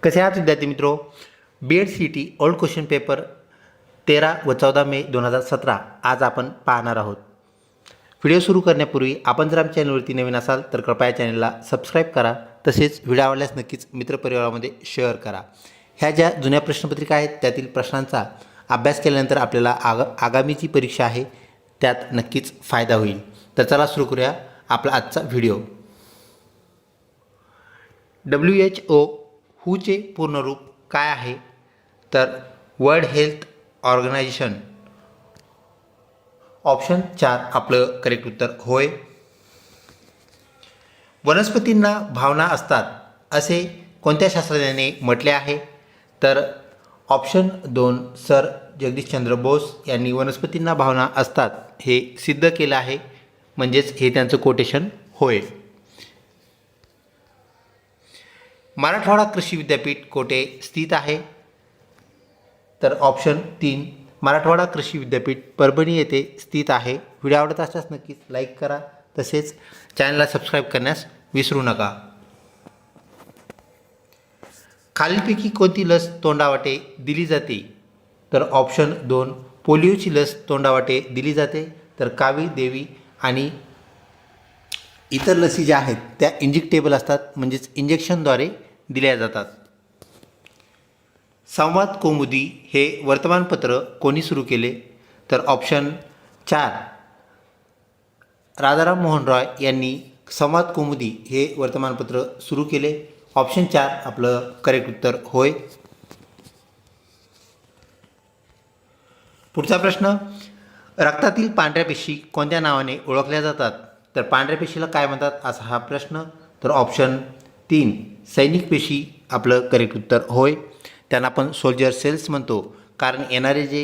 कसे आहात विद्यार्थी मित्रो? BEd CET old question paper 13 व 14 मे 2017 आज आपण पाहणार आहोत. व्हिडिओ सुरू करण्यापूर्वी आपण जर आमच्या चॅनलवरती नवीन असाल तर कृपया चॅनलला सबस्क्राईब करा. तसेच व्हिडिओ आवडल्यास नक्कीच मित्रपरिवारामध्ये शेअर करा. ह्या ज्या जुन्या प्रश्नपत्रिका आहेत त्यातील प्रश्नांचा अभ्यास केल्यानंतर आपल्याला आगामीची परीक्षा आहे त्यात नक्कीच फायदा होईल. तर चला सुरू करूया आपला आजचा व्हिडिओ. WHO हूचे पूर्ण रूप काय आहे? तर वर्ल्ड हेल्थ ऑर्गनायझेशन. ऑप्शन 4 आपलं करेक्ट उत्तर होय. वनस्पतींना भावना असतात असे कोणत्या शास्त्रज्ञाने म्हटले आहे? तर ऑप्शन 2 सर जगदीशचंद्र बोस यांनी वनस्पतींना भावना असतात हे सिद्ध केलं आहे, म्हणजेच हे त्यांचं कोटेशन होय. मराठवाडा कृषी विद्यापीठ कोठे स्थित आहे? तर ऑप्शन 3 मराठवाडा कृषी विद्यापीठ परभणी येथे स्थित आहे. व्हिडिओ आवडत असल्यास नक्कीच लाईक करा. तसेच चॅनलला सबस्क्राईब करण्यास विसरू नका. खालीलपैकी कोणती लस तोंडावाटे दिली जाते? तर ऑप्शन 2 पोलिओची लस तोंडावाटे दिली जाते. तर कावी, देवी आणि इतर लसी ज्या आहेत त्या इंजेक्टेबल असतात, म्हणजेच इंजेक्शनद्वारे दिल्या जातात. संवाद कौमुदी हे वर्तमानपत्र कोणी सुरू केले? तर ऑप्शन 4 राजाराम मोहन रॉय यांनी संवाद कौमुदी हे वर्तमानपत्र सुरू केले. ऑप्शन 4 आपलं करेक्ट उत्तर होय. पुढचा प्रश्न, रक्तातील पांढऱ्या पेशी कोणत्या नावाने ओळखल्या जातात? तर पांढऱ्या पेशीला काय म्हणतात असा हा प्रश्न. तर ऑप्शन 3 सैनिक पेशी आपलं करेक्ट उत्तर होय. त्यांना आपण सोल्जर सेल्स म्हणतो, कारण येणारे जे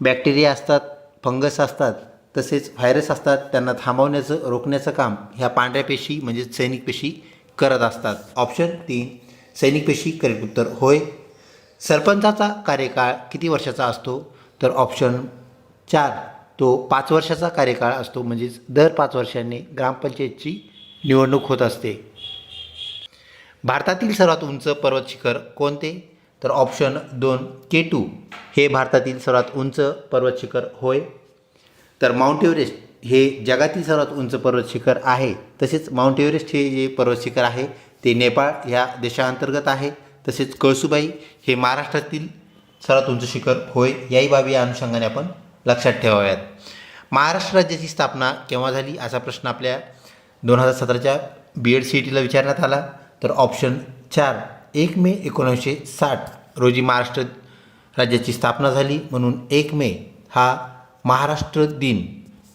बॅक्टेरिया असतात, फंगस असतात, तसेच व्हायरस असतात, त्यांना थांबवण्याचं रोखण्याचं काम ह्या पांढऱ्या पेशी म्हणजेच सैनिक पेशी करत असतात. ऑप्शन 3 सैनिक पेशी करेक्ट उत्तर होय. सरपंचाचा कार्यकाळ किती वर्षाचा असतो? तर ऑप्शन 4 तो 5 वर्षाचा कार्यकाळ असतो, म्हणजेच दर 5 वर्षांनी ग्रामपंचायतची निवडणूक होत असते. भारतातील सर्वात उंच पर्वत शिखर कोणते? तर ऑप्शन 2 K2 हे भारतातील सर्वात उंच पर्वत शिखर होय. तर माउंट एव्हरेस्ट हे जगातील सर्वात उंच पर्वत शिखर आहे. तसेच माउंट एव्हरेस्ट हे जे पर्वत शिखर आहे ते नेपाळ ह्या देशांतर्गत आहे. तसेच कळसुबाई हे महाराष्ट्रातील सर्वात उंच शिखर होय. याही बाबी या अनुषंगाने आपण लक्षात ठेवाव्यात. महाराष्ट्र राज्याची स्थापना केव्हा झाली असा प्रश्न आपल्या 2017च्या BEd CETला विचारण्यात आला. तर ऑप्शन 4 1 मे 1960 रोजी महाराष्ट्र राज्याची स्थापना झाली, म्हणून 1 मे हा महाराष्ट्र दिन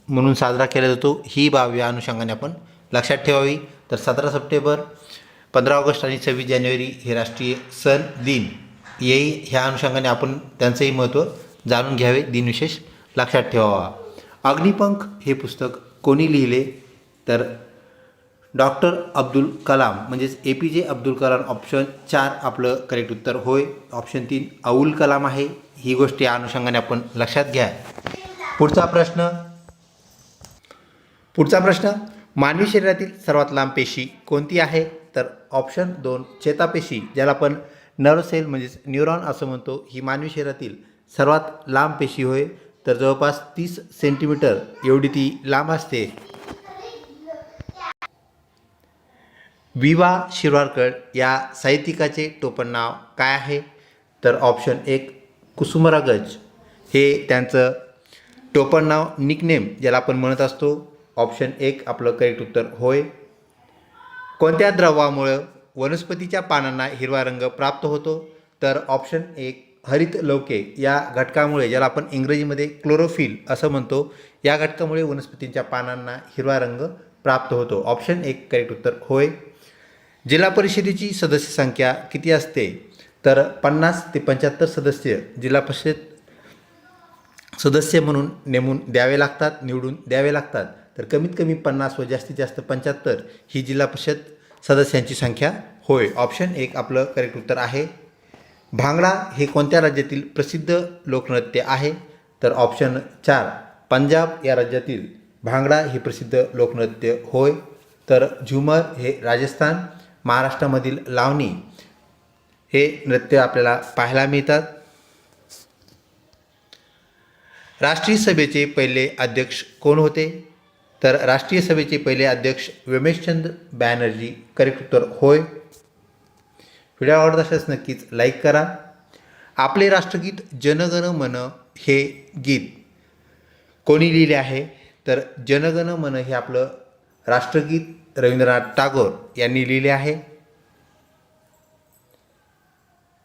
म्हणून साजरा केला जातो. ही बाब या अनुषंगाने आपण लक्षात ठेवावी. तर 17 सप्टेंबर, 15 ऑगस्ट आणि 26 जानेवारी हे राष्ट्रीय सण दिन येही ह्या अनुषंगाने आपण त्यांचंही महत्त्व जाणून घ्यावे, दिनविशेष लक्षात ठेवावा. अग्निपंख हे पुस्तक कोणी लिहिले? तर डॉक्टर अब्दुल कलाम म्हणजेच APJ अब्दुल कलाम. ऑप्शन 4 आपलं करेक्ट उत्तर होय. ऑप्शन 3 अबुल कलाम आहे. ही गोष्ट या अनुषंगाने आपण लक्षात घ्या. पुढचा प्रश्न, मानवी शरीरातील सर्वात लांब पेशी कोणती आहे? तर ऑप्शन 2 चेतापेशी, ज्याला आपण नर्व सेल म्हणजेच न्यूरॉन असं म्हणतो, ही मानवी शरीरातील सर्वात लांब पेशी होय. तर जवळपास 30 सेंटीमीटर एवढी ती लांब असते. विवा शिरवाडकर या साहित्यिकाचे टोपण नाव काय आहे? तर ऑप्शन 1 कुसुमाग्रज हे त्यांचं टोपण नाव, निकनेम ज्याला आपण म्हणत असतो. ऑप्शन 1 आपलं करेक्ट उत्तर होय. कोणत्या द्रवामुळं वनस्पतीच्या पानांना हिरवा रंग प्राप्त होतो? तर ऑप्शन 1 हरित लवके या घटकामुळे, ज्याला आपण इंग्रजीमध्ये क्लोरोफिल असं म्हणतो, या घटकामुळे वनस्पतींच्या पानांना हिरवा रंग प्राप्त होतो. ऑप्शन 1 करेक्ट उत्तर होय. जिल्हा परिषदेची सदस्य संख्या किती असते? तर 50 ते 75 सदस्य जिल्हा परिषद सदस्य म्हणून निवडून द्यावे लागतात. तर कमीत कमी 50 व जास्तीत जास्त 75 ही जिल्हा परिषद सदस्यांची संख्या होय. ऑप्शन 1 आपलं करेक्ट उत्तर आहे. भांगडा हे कोणत्या राज्यातील प्रसिद्ध लोकनृत्य आहे? तर ऑप्शन 4 पंजाब या राज्यातील भांगडा हे प्रसिद्ध लोकनृत्य होय. तर झुमर हे राजस्थान, महाराष्ट्रामधील लावणी हे नृत्य आपल्याला पाहायला मिळतात. राष्ट्रीय सभेचे पहिले अध्यक्ष कोण होते? तर राष्ट्रीय सभेचे पहिले अध्यक्ष रमेशचंद्र बॅनर्जी. करेक्ट उत्तर होय. व्हिडिओ आवडत असल्यास नक्कीच लाईक करा. आपले राष्ट्रगीत जनगण मन हे गीत कोणी लिहिले आहे? तर जनगण मन हे आपलं राष्ट्रगीत रवींद्रनाथ टागोर यांनी लिहिले आहे.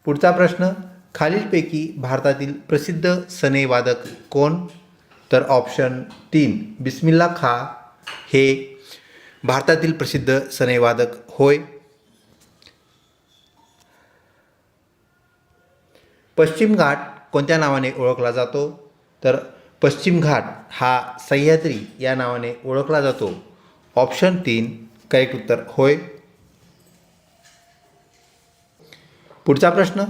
पुढचा प्रश्न, खालीलपैकी भारतातील प्रसिद्ध सनई वादक कोण? तर ऑप्शन 3 बिस्मिल्ला खां हे भारतातील प्रसिद्ध सनई वादक होय. पश्चिम घाट कोणत्या नावाने ओळखला जातो? तर पश्चिम घाट हा सह्याद्री या नावाने ओळखला जातो. ऑप्शन 3 करेक्ट उत्तर होय. पुढचा प्रश्न,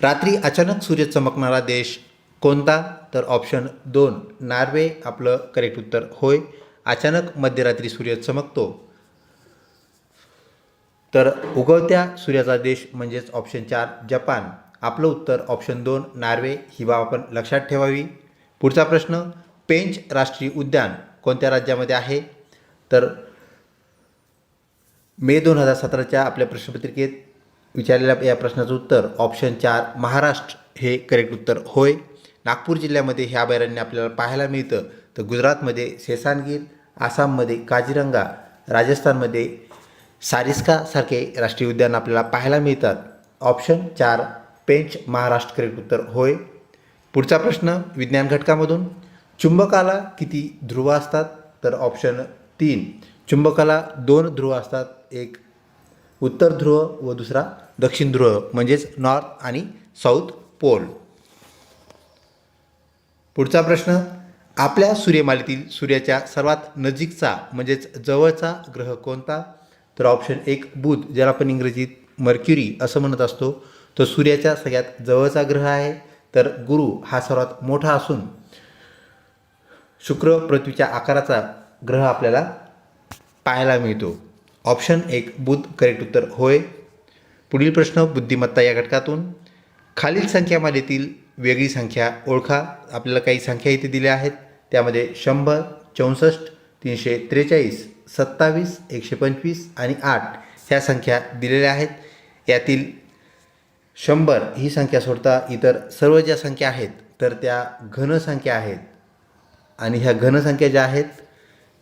रात्री अचानक सूर्य चमकणारा देश कोणता? तर ऑप्शन 2 नॉर्वे आपलं करेक्ट उत्तर होय. अचानक मध्यरात्री सूर्य चमकतो. तर उगवत्या सूर्याचा देश म्हणजेच ऑप्शन 4 जपान. आपलं उत्तर ऑप्शन 2 नॉर्वे ही बाब आपण लक्षात ठेवावी. पुढचा प्रश्न, पेंच राष्ट्रीय उद्यान कोणत्या राज्यामध्ये आहे? तर मे 2017च्या आपल्या प्रश्नपत्रिकेत विचारलेल्या या प्रश्नाचं उत्तर ऑप्शन 4 महाराष्ट्र हे करेक्ट उत्तर होय. नागपूर जिल्ह्यामध्ये हे अभयारण्य आपल्याला पाहायला मिळतं. तर गुजरातमध्ये सेसानगीर, आसाममध्ये काझीरंगा, राजस्थानमध्ये सारिस्कासारखे राष्ट्रीय उद्यान आपल्याला पाहायला मिळतात. ऑप्शन 4 पेंच महाराष्ट्र करेक्ट उत्तर होय. पुढचा प्रश्न, विज्ञान घटकामधून चुंबकाला किती ध्रुव असतात? तर ऑप्शन 3 चुंबकाला 2 ध्रुव असतात. एक उत्तर ध्रुव व दुसरा दक्षिण ध्रुव म्हणजेच नॉर्थ आणि साऊथ पोल. पुढचा प्रश्न, आपल्या सूर्यमालेतील सूर्याच्या सर्वात नजीकचा म्हणजेच जवळचा ग्रह कोणता? तर ऑप्शन 1 बुध, ज्याला आपण इंग्रजीत मर्क्युरी असं म्हणत असतो, तो सूर्याच्या सगळ्यात जवळचा ग्रह आहे. तर गुरु हा सर्वात मोठा असून शुक्र पृथ्वीच्या आकाराचा ग्रह आपल्याला पाहायला मिळतो. ऑप्शन 1 बुध करेक्ट उत्तर होय. पुढील प्रश्न, बुद्धिमत्ता या घटकातून खालील संख्यामालेतील वेगळी संख्या ओळखा. आपल्याला काही संख्या इथे दिल्या आहेत. त्यामध्ये 100, 64, 343, 27, 125 आणि 8 ह्या संख्या दिलेल्या आहेत. यातील 100 ही संख्या सोडता इतर सर्व ज्या संख्या आहेत तर त्या घनसंख्या आहेत. आणि ह्या घनसंख्या ज्या आहेत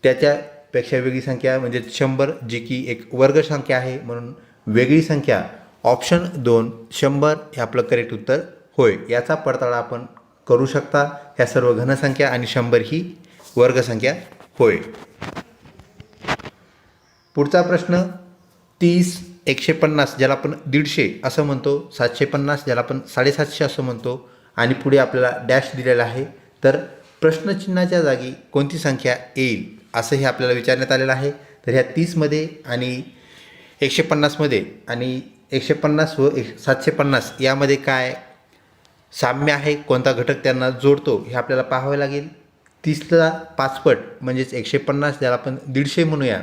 त्याच्यापेक्षा वेगळी संख्या म्हणजे 100 जी की एक वर्ग संख्या आहे, म्हणून वेगळी संख्या ऑप्शन 2 100 हे आपलं करेक्ट उत्तर होय. याचा पडताळा आपण करू शकता. ह्या सर्व घनसंख्या आणि 100 ही वर्गसंख्या होय. पुढचा प्रश्न, 30, 150 ज्याला आपण 150 असं म्हणतो, 750 ज्याला आपण 750 असं म्हणतो आणि पुढे आपल्याला डॅश दिलेला आहे. तर प्रश्नचिन्हाच्या जागी कोणती संख्या येईल असं हे आपल्याला विचारण्यात आलेलं आहे. तर ह्या 30मध्ये आणि 150मध्ये आणि 150 व 750 यामध्ये काय साम्य आहे, कोणता घटक त्यांना जोडतो हे आपल्याला पाहावे लागेल. 30ला 5 पट म्हणजेच 150 ज्याला आपण 150 म्हणूया,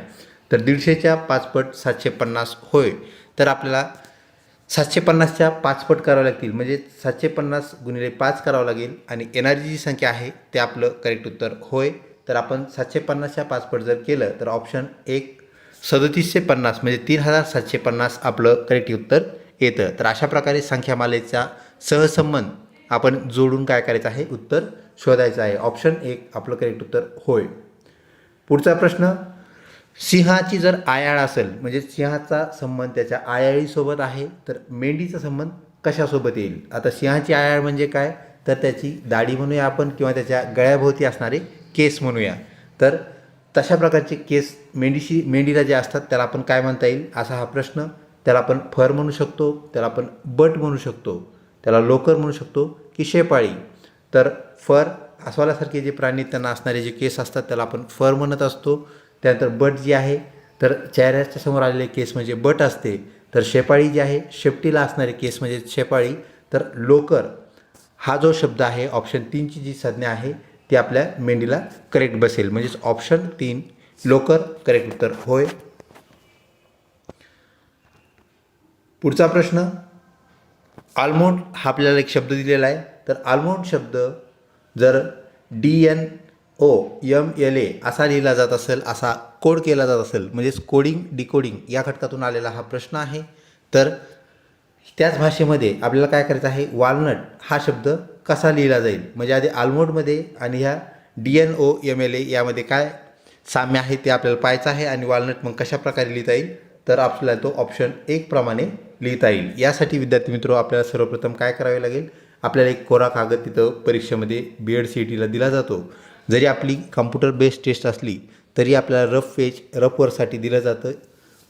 तर 150च्या 5 पट 750 होय. तर आपल्याला 750च्या 5 पट करावं लागतील म्हणजे 750 गुणिले 5 करावं लागेल आणि येणारी जी संख्या आहे ते आपलं करेक्ट उत्तर होय. तर आपण 750च्या 5 पट जर केलं तर ऑप्शन 1 3750 म्हणजे 3750 आपलं करेक्ट उत्तर येतं. तर अशा प्रकारे संख्यामालेचा सहसंबंध आपण जोडून काय करायचं आहे, उत्तर शोधायचं आहे. ऑप्शन 1 आपलं करेक्ट उत्तर होय. पुढचा प्रश्न, सिंहाची जर आयाळ असेल म्हणजे सिंहाचा संबंध त्याच्या आयाळीसोबत आहे, तर मेंढीचा संबंध कशासोबत येईल? आता सिंहाची आयाळ म्हणजे काय, तर त्याची दाढी म्हणूया आपण किंवा त्याच्या गळ्याभोवती असणारे केस म्हणूया. तर तशा प्रकारचे केस मेंढीला जे असतात त्याला आपण काय म्हणता येईल असा हा प्रश्न. त्याला आपण फर म्हणू शकतो, त्याला आपण बट म्हणू शकतो, त्याला लोकर म्हणू शकतो की शेपाळी. तर फर अस्वलासारखे जे प्राणी त्यांना असणारे जे केस असतात त्याला आपण फर म्हणत असतो. त्यानंतर बट जी आहे तर चेहऱ्याच्या समोर आलेले केस म्हणजे बट असते. तर शेपाळी जी आहे शेपटीला असणारे केस म्हणजे शेपाळी. तर लोकर हा जो शब्द आहे ऑप्शन 3ची जी संज्ञा आहे ती आपल्या मेंढीला करेक्ट बसेल म्हणजेच ऑप्शन 3 लोकर करेक्ट उत्तर होय. पुढचा प्रश्न, आल्मोंड हा आपल्याला एक शब्द दिलेला आहे. तर आल्मोंड शब्द जर DNOMLA असा लिहिला जात असेल, असा कोड केला जात असेल, म्हणजेच कोडिंग डिकोडिंग या घटकातून आलेला हा प्रश्न आहे. तर त्याच भाषेमध्ये आपल्याला काय करायचं आहे, वालनट हा शब्द कसा लिहिला जाईल, म्हणजे आधी आल्मोंडमध्ये आणि ह्या DNOMLA यामध्ये काय साम्य आहे ते आपल्याला पाहायचं आहे. आणि वालनट मग कशा प्रकारे लिहिता येईल, तर आपल्याला तो ऑप्शन 1 प्रमाणे लिहिता येईल. यासाठी विद्यार्थी मित्र आपल्याला सर्वप्रथम काय करावे लागेल, आपल्याला एक कोरा कागद तिथं परीक्षेमध्ये BED CETला दिला जातो. जरी आपली कॉम्प्युटर बेस्ड टेस्ट असली तरी आपल्याला रफ वर्कसाठी दिलं जातं.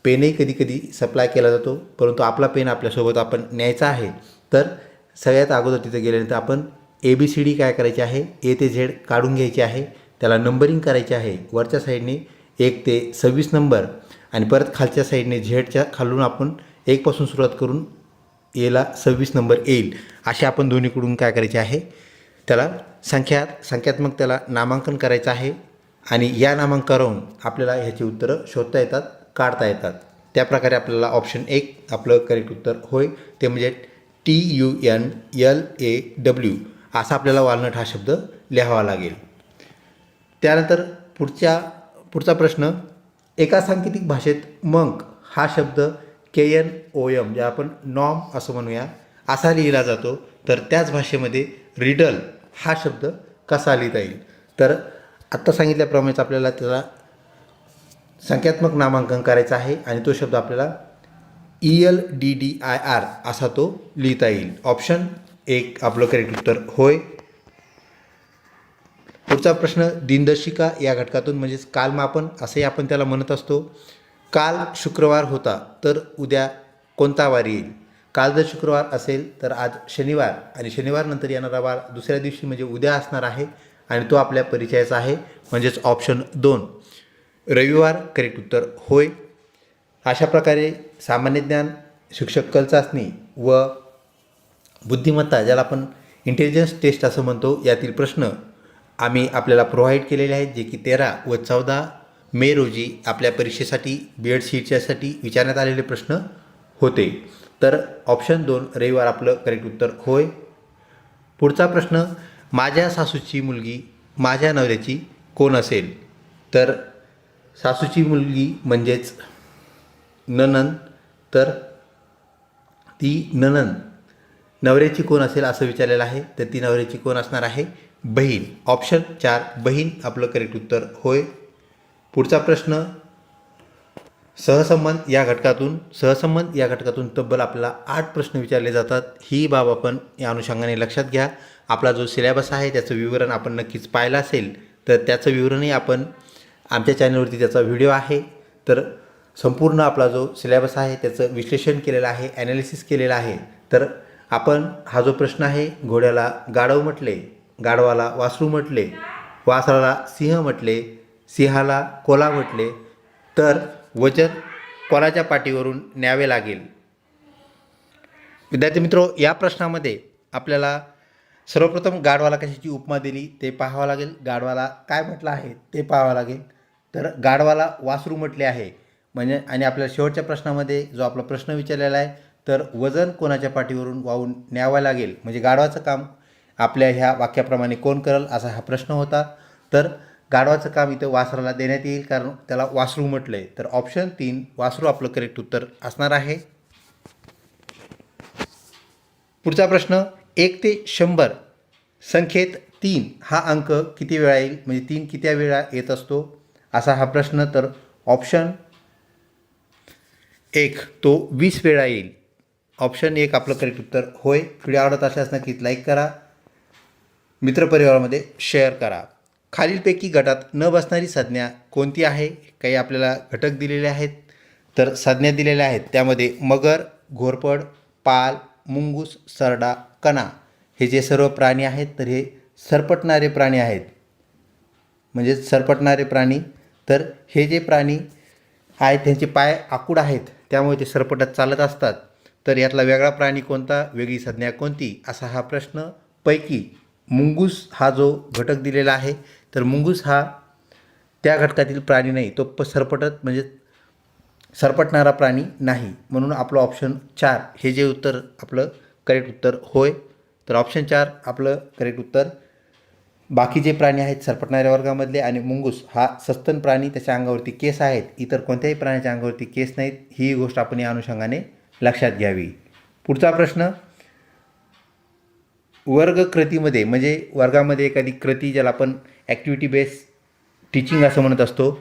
पेनही कधी कधी सप्लाय केला जातो, परंतु आपला पेन आपल्यासोबत आपण न्यायचा आहे. तर सगळ्यात अगोदर तिथे गेल्यानंतर आपण ABCD काय करायची आहे, A ते Z काढून घ्यायची आहे, त्याला नंबरिंग करायची आहे. वरच्या साईडने 1 ते 26 नंबर आणि परत खालच्या साईडने झेडच्या खालून आपण 1 पासून सुरुवात करून Aला 26 नंबर येईल. असे आपण दोन्हीकडून काय करायचे आहे, त्याला संख्यात्मक त्याला नामांकन करायचं आहे. आणि या नामांकनावरून आपल्याला ह्याची उत्तरं शोधता येतात, काढता येतात. त्याप्रकारे आपल्याला ऑप्शन 1 आपलं करेक्ट उत्तर होय, ते म्हणजे TUNLAW असा आपल्याला वालनट हा शब्द लिहावा लागेल. त्यानंतर पुढचा प्रश्न, एका सांकेतिक भाषेत मंक हा शब्द KNOM जे आपण नॉम असं म्हणूया असा लिहिला जातो. तर त्याच भाषेमध्ये रिडल हा शब्द कसा लिहिता येईल, तर आत्ता सांगितल्याप्रमाणेच आपल्याला त्याला संख्यात्मक नामांकन करायचं आहे आणि तो शब्द आपल्याला ELDDIR असा तो लिहिता येईल. ऑप्शन 1 आपलं करेक्ट उत्तर होय. पुढचा प्रश्न, दिनदर्शिका या घटकातून म्हणजेच कालमापन असंही आपण त्याला म्हणत असतो. काल शुक्रवार होता तर उद्या कोणता वार येईल. काल जर शुक्रवार असेल तर आज शनिवार आणि शनिवार नंतर येणारा वार दुसऱ्या दिवशी म्हणजे उद्या असणार आहे आणि तो आपल्या परिचयाचा आहे, म्हणजेच ऑप्शन 2 रविवार करेक्ट उत्तर होय. अशा प्रकारे सामान्य ज्ञान, शिक्षक कल चाचणी व बुद्धिमत्ता ज्याला आपण इंटेलिजन्स टेस्ट असं म्हणतो, यातील प्रश्न आम्ही आपल्याला प्रोव्हाइड केलेले आहेत, जे की 13 व 14 मे रोजी आपल्या परीक्षेसाठी BED CETच्यासाठी विचारण्यात आलेले प्रश्न होते. तर ऑप्शन 2 रविवार आपलं करेक्ट उत्तर होय. पुढचा प्रश्न, माझ्या सासूची मुलगी माझ्या नवऱ्याची कोण असेल. तर सासूची मुलगी म्हणजेच नणंद, तर ती नणंद नवऱ्याची कोण असेल असं विचारलेलं आहे. तर ती नवऱ्याची कोण असणार आहे, बहीण. ऑप्शन 4 बहीण आपलं करेक्ट उत्तर होय. पुढचा प्रश्न, सहसंबंध या घटकातून तब्बल आपल्याला 8 प्रश्न विचारले जातात. ही बाब आपण या अनुषंगाने लक्षात घ्या. आपला जो सिलेबस आहे त्याचं विवरण आपण नक्कीच पाहिलं असेल, तर त्याचं विवरणही आपण आमच्या चॅनलवरती त्याचा व्हिडिओ आहे. तर संपूर्ण आपला जो सिलेबस आहे त्याचं विश्लेषण केलेलं आहे, ॲनालिसिस केलेलं आहे. तर आपण हा जो प्रश्न आहे, घोड्याला गाढव म्हटले, गाढवाला वासरू म्हटले, वासराला सिंह म्हटले, सिंहाला कोला म्हटले, तर वजन कोणाच्या पाठीवरून न्यावे लागेल. विद्यार्थी मित्रो, या प्रश्नामध्ये आपल्याला सर्वप्रथम गाढवाला कशाची उपमा दिली ते पाहावं लागेल, गाढवाला काय म्हटलं आहे ते पाहावं लागेल. तर गाढवाला वासरू म्हटले आहे म्हणजे, आणि आपल्या शेवटच्या प्रश्नामध्ये जो आपला प्रश्न विचारलेला आहे, तर वजन कोणाच्या पाठीवरून वाहून न्यावं लागेल म्हणजे गाढवाचं काम आपल्या ह्या वाक्याप्रमाणे कोण करेल असा हा प्रश्न होता. तर गाढवाचं काम इथं वासराला देण्यात येईल कारण त्याला वासरू म्हटलं आहे. तर ऑप्शन 3 वासरू आपलं करेक्ट उत्तर असणार आहे. पुढचा प्रश्न, 1 ते 100 संख्येत 3 हा अंक किती वेळा येईल म्हणजे 3 किती वेळा येत असतो असा हा प्रश्न. तर ऑप्शन 1 तो 20 वेळा येईल. ऑप्शन 1 आपलं करेक्ट उत्तर होय. व्हिडिओ आवडत असल्यास नक्कीच लाईक करा, मित्रपरिवारामध्ये शेअर करा. खालीलपैकी गटात न बसणारी संज्ञा कोणती आहे. काही आपल्याला घटक दिलेले आहेत, तर संज्ञा दिलेल्या आहेत. त्यामध्ये मगर, घोरपड, पाल, मुंगूस, सरडा, कणा हे जे सर्व प्राणी आहेत, तर हे सरपटणारे प्राणी आहेत, म्हणजे सरपटणारे प्राणी. तर हे जे प्राणी आहेत त्यांचे पाय आखूड आहेत, त्यामुळे ते सरपटत चालत असतात. तर यातला वेगळा प्राणी कोणता, वेगळी संज्ञा कोणती असा हा प्रश्न. पैकी मुंगूस हा जो घटक दिलेला आहे, तर मुंगूस हा त्या घटकातील प्राणी नाही, तो सरपटत म्हणजे सरपटणारा प्राणी नाही. म्हणून आपलं ऑप्शन 4 हे जे उत्तर आपलं करेक्ट उत्तर होय. तर ऑप्शन 4 आपलं करेक्ट उत्तर. बाकीचे प्राणी आहेत सरपटणाऱ्या वर्गामधले आणि मुंगूस हा सस्तन प्राणी, त्याच्या अंगावरती केस आहेत, इतर कोणत्याही प्राण्याच्या अंगावरती केस नाहीत. ही गोष्ट आपण या अनुषंगाने लक्षात घ्यावी. पुढचा प्रश्न, वर्गकृतीमध्ये म्हणजे वर्गामध्ये एखादी कृती ज्याला आपण ॲक्टिव्हिटी बेस टीचिंग असं म्हणत असतो,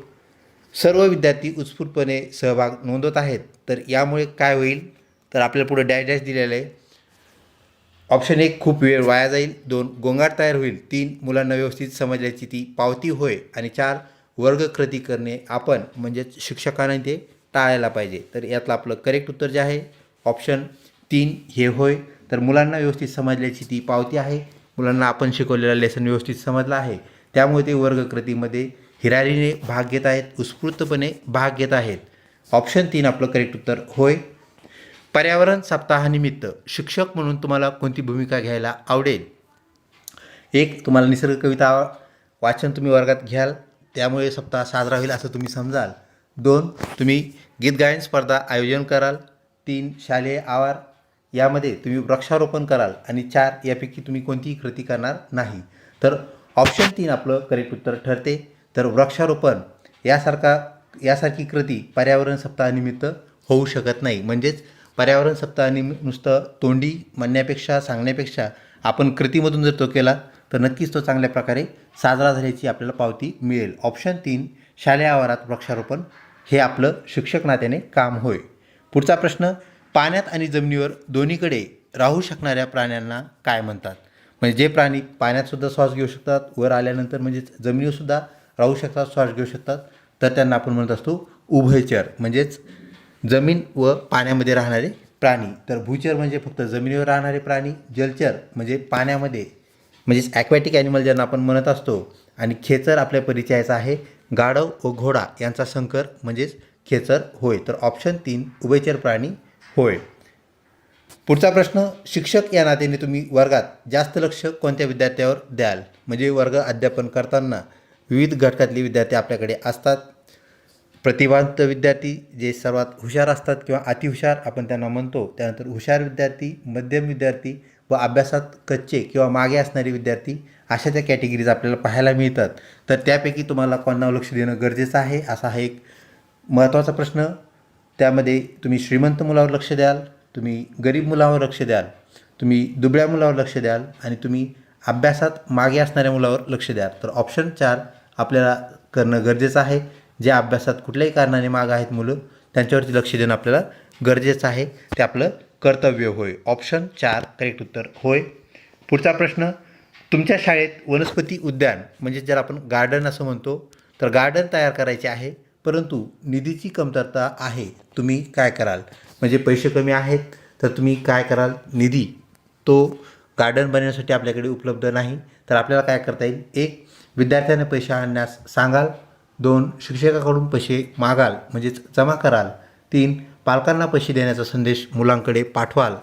सर्व विद्यार्थी उत्स्फूर्तपणे सहभाग नोंदवत आहेत. तर यामुळे काय होईल, तर आपल्याला पुढे डॅश डॅश दिलेलं आहे. ऑप्शन 1 खूप वेळ वाया जाईल, 2 गोंगाट तयार होईल, 3 मुलांना व्यवस्थित समजल्याची ती पावती होय आणि 4 वर्गकृती करणे आपण म्हणजेच शिक्षकांनी ते टाळायला पाहिजे. तर यातलं आपलं करेक्ट उत्तर जे आहे ऑप्शन 3 हे होय. तर मुलांना व्यवस्थित समजल्याची ती पावती आहे, मुलांना आपण शिकवलेला लेसन व्यवस्थित समजला आहे, त्यामुळे ते वर्गकृतीमध्ये हिरारीने भाग घेत आहेत, उत्स्फूर्तपणे भाग घेत आहेत. ऑप्शन 3 आपलं करेक्ट उत्तर होय. पर्यावरण सप्ताहानिमित्त शिक्षक म्हणून तुम्हाला कोणती भूमिका घ्यायला आवडेल? 1 तुम्हाला निसर्ग कविता वाचन तुम्ही वर्गात घ्याल, त्यामुळे सप्ताह साजरा होईल असं तुम्ही समजाल. 2 तुम्ही गीत गायन स्पर्धा आयोजन कराल. 3 शालेय आवार यामध्ये तुम्ही वृक्षारोपण कराल आणि 4 यापैकी तुम्ही कोणतीही कृती करणार नाही. तर ऑप्शन 3 आपलं करेक्ट उत्तर ठरते. तर वृक्षारोपण यासारखी कृती पर्यावरण सप्ताहानिमित्त होऊ शकत नाही. म्हणजेच पर्यावरण सप्ताहाने नुसतं तोंडी म्हणण्यापेक्षा सांगण्यापेक्षा आपण कृतीमधून जर तो केला तर नक्कीच तो चांगल्या प्रकारे साजरा झाल्याची आपल्याला पावती मिळेल. ऑप्शन 3 शालेय आवारात वृक्षारोपण हे आपलं शिक्षक नात्याने काम होय. पुढचा प्रश्न, पाण्यात आणि जमिनीवर दोन्हीकडे राहू शकणाऱ्या प्राण्यांना काय म्हणतात? म्हणजे जे प्राणी पाण्यातसुद्धा श्वास घेऊ शकतात, वर आल्यानंतर म्हणजेच जमिनीवरसुद्धा राहू शकतात, श्वास घेऊ शकतात, तर त्यांना आपण म्हणत असतो उभयचर, म्हणजेच जमीन व पाण्यामध्ये राहणारे प्राणी. तर भूचर म्हणजे फक्त जमिनीवर राहणारे प्राणी, जलचर म्हणजे पाण्यामध्ये म्हणजेच ॲक्वॅटिक ॲनिमल ज्यांना आपण म्हणत असतो, आणि खेचर आपल्या परिचयाचा आहे गाढव व घोडा यांचा संकर म्हणजेच खेचर होय. तर ऑप्शन 3 उभयचर प्राणी होय. पुढचा प्रश्न, शिक्षक या नात्याने तुम्ही वर्गात जास्त लक्ष कोणत्या विद्यार्थ्यावर द्याल? म्हणजे वर्ग अध्यापन करताना विविध घटकातले विद्यार्थी आपल्याकडे असतात. प्रतिभावंत विद्यार्थी जे सर्वात हुशार असतात किंवा अतिहुशार आपण त्यांना म्हणतो, त्यानंतर हुशार विद्यार्थी, मध्यम विद्यार्थी व अभ्यासात कच्चे किंवा मागे असणारे विद्यार्थी, अशा त्या कॅटेगरीज आपल्याला पाहायला मिळतात. तर त्यापैकी तुम्हाला कोणावर लक्ष देणं गरजेचं आहे, असा हा एक महत्त्वाचा प्रश्न. त्यामध्ये तुम्ही श्रीमंत मुलावर लक्ष द्याल, तुम्ही गरीब मुलावर लक्ष द्याल, तुम्ही दुबळ्या मुलावर लक्ष द्याल आणि तुम्ही अभ्यासात मागे असणाऱ्या मुलावर लक्ष द्याल. तर ऑप्शन 4 आपल्याला करणं गरजेचं आहे. ज्या अभ्यासात कुठल्याही कारणाने मागं आहेत मुलं, त्यांच्यावरती लक्ष देणं आपल्याला गरजेचं आहे, ते आपलं कर्तव्य होय. ऑप्शन 4 करेक्ट उत्तर होय. पुढचा प्रश्न, तुमच्या शाळेत वनस्पती उद्यान म्हणजे ज्याला आपण गार्डन असं म्हणतो, तर गार्डन तयार करायचे आहे, परंतु निधीची कमतरता आहे, तुम्ही काय कराल? म्हणजे पैसे कमी आहेत तर तुम्ही काय कराल? निधी तो गार्डन बनवण्यासाठी आपल्याकडे उपलब्ध नाही, तर आपल्याला काय करता येईल? 1 विद्यार्थ्यांना पैसे आणण्यास सांगाल, 2 शिक्षकाकडून पैसे मागाल म्हणजेच जमा कराल, 3 पालकांना पैसे देण्याचा संदेश मुलांकडे पाठवाल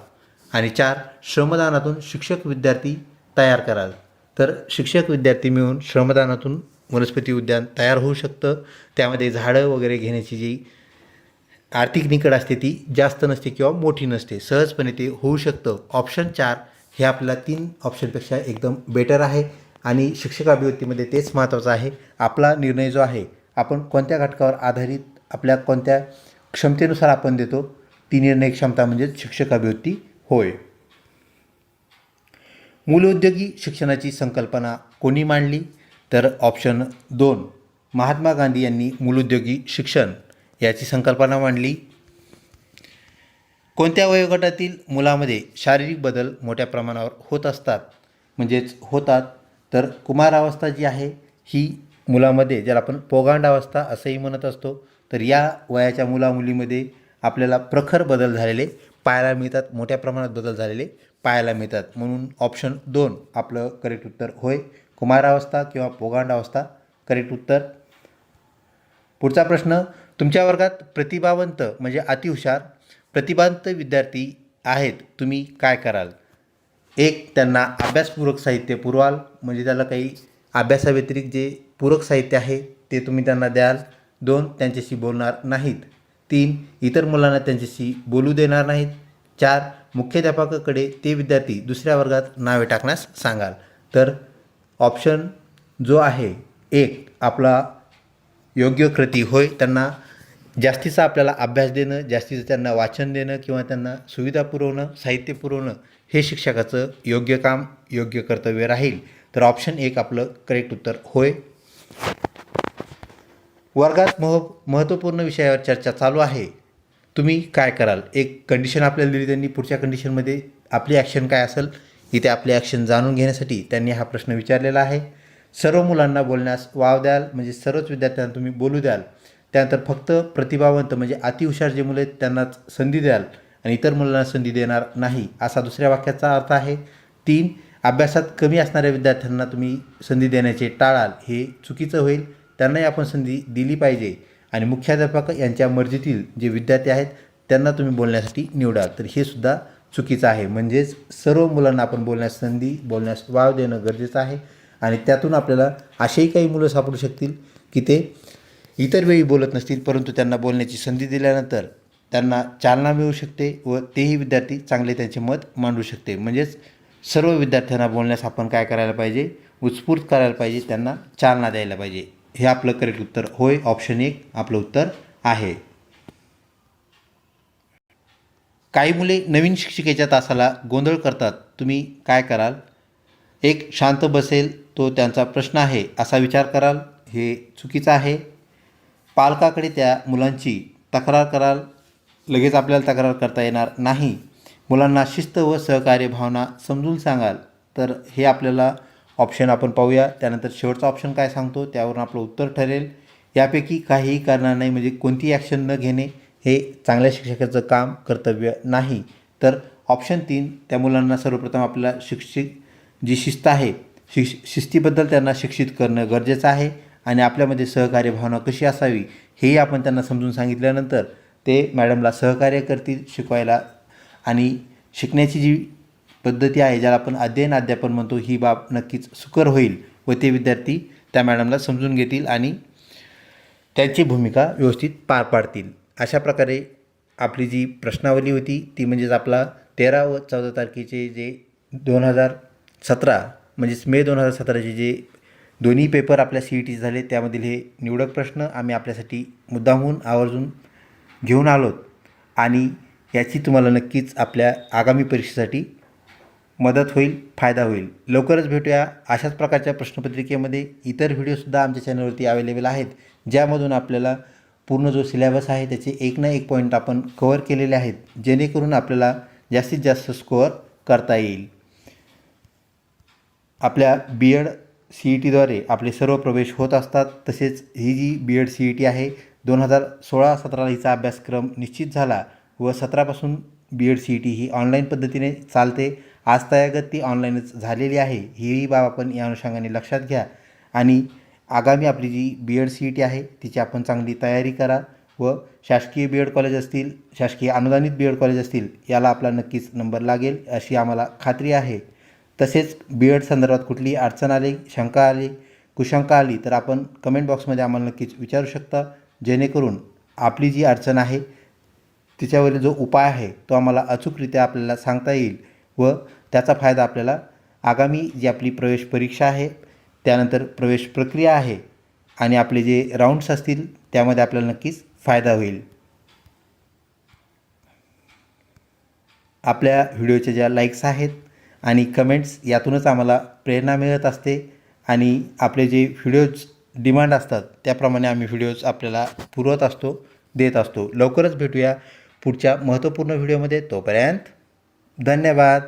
आणि 4 श्रमदानातून शिक्षक विद्यार्थी तयार कराल. तर शिक्षक विद्यार्थी मिळून श्रमदानातून वनस्पती उद्यान तयार होऊ शकतं. त्यामध्ये झाडं वगैरे घेण्याची जी आर्थिक निकड असते ती जास्त नसते किंवा मोठी नसते, सहजपणे ते होऊ शकतं. ऑप्शन 4 हे आपल्याला 3 ऑप्शनपेक्षा एकदम बेटर आहे आणि शिक्षक अभिवृत्तीमध्ये तेच महत्त्वाचं आहे. आपला निर्णय जो आहे आपण कोणत्या घटकावर आधारित आपल्या कोणत्या क्षमतेनुसार आपण देतो, ती निर्णय क्षमता म्हणजेच शिक्षक अभिवृत्ती होय. मूलउद्योगी शिक्षणाची संकल्पना कोणी मांडली? तर ऑप्शन 2 महात्मा गांधी यांनी मूलउद्योगी शिक्षण याची संकल्पना मांडली. कोणत्या वयोगटातील मुलामध्ये शारीरिक बदल मोठ्या प्रमाणावर होत असतात म्हणजेच होतात? तर कुमारावस्था जी आहे ही मुलामध्ये, ज्याला आपण पोगांडावस्था असंही म्हणत असतो, तर या वयाच्या मुलामुलीमध्ये आपल्याला प्रखर बदल झालेले पाहायला मिळतात, मोठ्या प्रमाणात बदल झालेले पाहायला मिळतात. म्हणून ऑप्शन 2 आपलं करेक्ट उत्तर होय. कुमारावस्था किंवा पोगांडावस्था करेक्ट उत्तर. पुढचा प्रश्न, तुमच्या वर्गात प्रतिभावंत म्हणजे अतिहुशार प्रतिभावंत विद्यार्थी आहेत, तुम्ही काय कराल? 1 त्यांना अभ्यासपूरक साहित्य पुरवाल, म्हणजे त्याला काही अभ्यासाव्यतिरिक्त जे पूरक साहित्य आहे ते तुम्ही त्यांना द्याल. 2 त्यांच्याशी बोलणार नाहीत. 3 इतर मुलांना त्यांच्याशी बोलू देणार नाहीत. 4 मुख्याध्यापकाकडे ते विद्यार्थी दुसऱ्या वर्गात नावे टाकण्यास सांगाल. तर ऑप्शन जो आहे एक आपला योग्य कृती होय. त्यांना जास्तीचा आपल्याला अभ्यास देणं, जास्तीचं त्यांना वाचन देणं किंवा त्यांना सुविधा पुरवणं, साहित्य पुरवणं हे शिक्षकाचं योग्य काम, योग्य कर्तव्य राहील. तर ऑप्शन एक आपलं करेक्ट उत्तर होय. वर्गात महत्त्वपूर्ण विषयावर चर्चा चालू आहे, तुम्ही काय कराल? एक कंडिशन आपल्याला दिली त्यांनी. पुढच्या कंडिशनमध्ये आपली ॲक्शन काय असेल, इथे आपली ॲक्शन जाणून घेण्यासाठी त्यांनी हा प्रश्न विचारलेला आहे. सर्व मुलांना बोलण्यास वाव द्याल, म्हणजे सर्वच विद्यार्थ्यांना तुम्ही बोलू द्याल. त्यानंतर फक्त प्रतिभावंत म्हणजे अतिहुशार जे मुलं आहेत त्यांनाच संधी द्याल आणि इतर मुलांना संधी देणार नाही, असा दुसऱ्या वाक्याचा अर्थ आहे. 3, अभ्यासात कमी असणाऱ्या विद्यार्थ्यांना तुम्ही संधी देण्याचे टाळाल, हे चुकीचं होईल. त्यांनाही आपण संधी दिली पाहिजे आणि मुख्याध्यापक यांच्या मर्जीतील जे विद्यार्थी आहेत त्यांना तुम्ही बोलण्यासाठी निवडाल, तर हे सुद्धा चुकीचं आहे. म्हणजेच सर्व मुलांना आपण बोलण्यास संधी, बोलण्यास वाव देणं गरजेचं आहे. आणि त्यातून आपल्याला असेही काही मुलं सापडू शकतील की ते इतर वेळी बोलत नसतील, परंतु त्यांना बोलण्याची संधी दिल्यानंतर त्यांना चालना मिळू शकते व तेही विद्यार्थी चांगले त्यांचे मत मांडू शकते. म्हणजेच सर्व विद्यार्थ्यांना बोलण्यास आपण काय करायला पाहिजे, उत्स्फूर्त करायला पाहिजे, त्यांना चालना द्यायला पाहिजे. हे आपलं करेक्ट उत्तर होय. ऑप्शन एक आपलं उत्तर आहे. काही मुले नवीन शिक्षिकेच्या तासाला गोंधळ करतात, तुम्ही काय कराल? एक, शांत बसेल, तो त्यांचा प्रश्न आहे असा विचार कराल, हे चुकीचं आहे. पालकाकडे त्या मुलांची तक्रार कराल, लगेच आपल्याला तक्रार करता येणार नाही. मुलांना शिस्त व सहकार्य भावना समजून सांगाल, तर हे आपल्याला ऑप्शन आपण पाहूया. त्यानंतर शेवटचा ऑप्शन काय सांगतो त्यावरून आपलं उत्तर ठरेल. यापैकी काहीही करणार नाही, म्हणजे कोणतीही ॲक्शन न घेणे हे चांगल्या शिक्षकाचं काम, कर्तव्य नाही. तर ऑप्शन 3, त्या मुलांना सर्वप्रथम आपल्याला जी शिस्त आहे, शिस्तीबद्दल त्यांना शिक्षित करणं गरजेचं आहे आणि आपल्यामध्ये सहकार्य भावना कशी असावी हेही आपण त्यांना समजून सांगितल्यानंतर ते मॅडमला सहकार्य करतील शिकवायला. आणि शिकण्याची जी पद्धती आहे, ज्याला आपण अध्ययन-अध्यापन म्हणतो, ही बाब नक्कीच सुकर होईल व ते विद्यार्थी त्या मॅडमला समजून घेतील आणि त्यांची भूमिका व्यवस्थित पार पाडतील. अशा प्रकारे आपली जी प्रश्नावली होती ती म्हणजेच आपला 13 व 14 तारखेचे जे 2017 म्हणजेच मे 2017चे जे दोन्ही पेपर आपल्या CET झाले, त्यामधील हे निवडक प्रश्न आम्ही आपल्यासाठी मुद्दामहून आवर्जून घेऊन आलोत आणि याची तुम्हाला नक्कीच आपल्या आगामी परीक्षेसाठी मदत होईल, फायदा होईल. लवकरच भेटूया अशाच प्रकारच्या प्रश्नपत्रिकेमध्ये. इतर व्हिडिओसुद्धा आमच्या चॅनलवरती अवेलेबल आहेत, ज्यामधून आपल्याला पूर्ण जो सिलेबस आहे त्याचे एक ना एक पॉईंट आपण कव्हर केलेले आहेत, जेणेकरून आपल्याला जास्तीत जास्त स्कोअर करता येईल. आपल्या BEd CETद्वारे आपले सर्व प्रवेश होत असतात. तसेच ही जी BEd CET आहे 2016-17 हिचा अभ्यासक्रम निश्चित झाला व 17पासून BEd CET ही ऑनलाईन पद्धतीने चालते. आज तायगत ती ऑनलाईनच झालेली आहे, ही बाब आपण या अनुषंगाने लक्षात घ्या आणि आगामी आपली जी BEd CET आहे तिची आपण चांगली तयारी करा व शासकीय BEd कॉलेज असतील, शासकीय अनुदानित BEd कॉलेज असतील, याला आपला नक्कीच नंबर लागेल अशी आम्हाला खात्री आहे. तसेच BEd संदर्भात कुठलीही अडचण आली, शंका आली, कुशंका आली तर आपण कमेंट बॉक्समध्ये आम्हाला नक्कीच विचारू शकता, जेणेकरून आपली जी अडचण आहे तिच्यावरील जो उपाय आहे तो आम्हाला अचूकरित्या आपल्याला सांगता येईल व त्याचा फायदा आपल्याला आगामी जी आपली प्रवेश परीक्षा आहे, त्यानंतर प्रवेश प्रक्रिया आहे आणि आपले जे राऊंड्स असतील त्यामध्ये आपल्याला नक्कीच फायदा होईल. आपल्या व्हिडिओच्या ज्या लाईक्स आहेत आणि कमेंट्स, यातूनच आम्हाला प्रेरणा मिळत असते आणि आपले जे व्हिडिओज डिमांड असतात त्याप्रमाणे आम्ही व्हिडिओज आपल्याला पुरवत असतो, देत असतो. लवकरच भेटूया पुढच्या महत्त्वपूर्ण व्हिडिओमध्ये. तोपर्यंत धन्यवाद.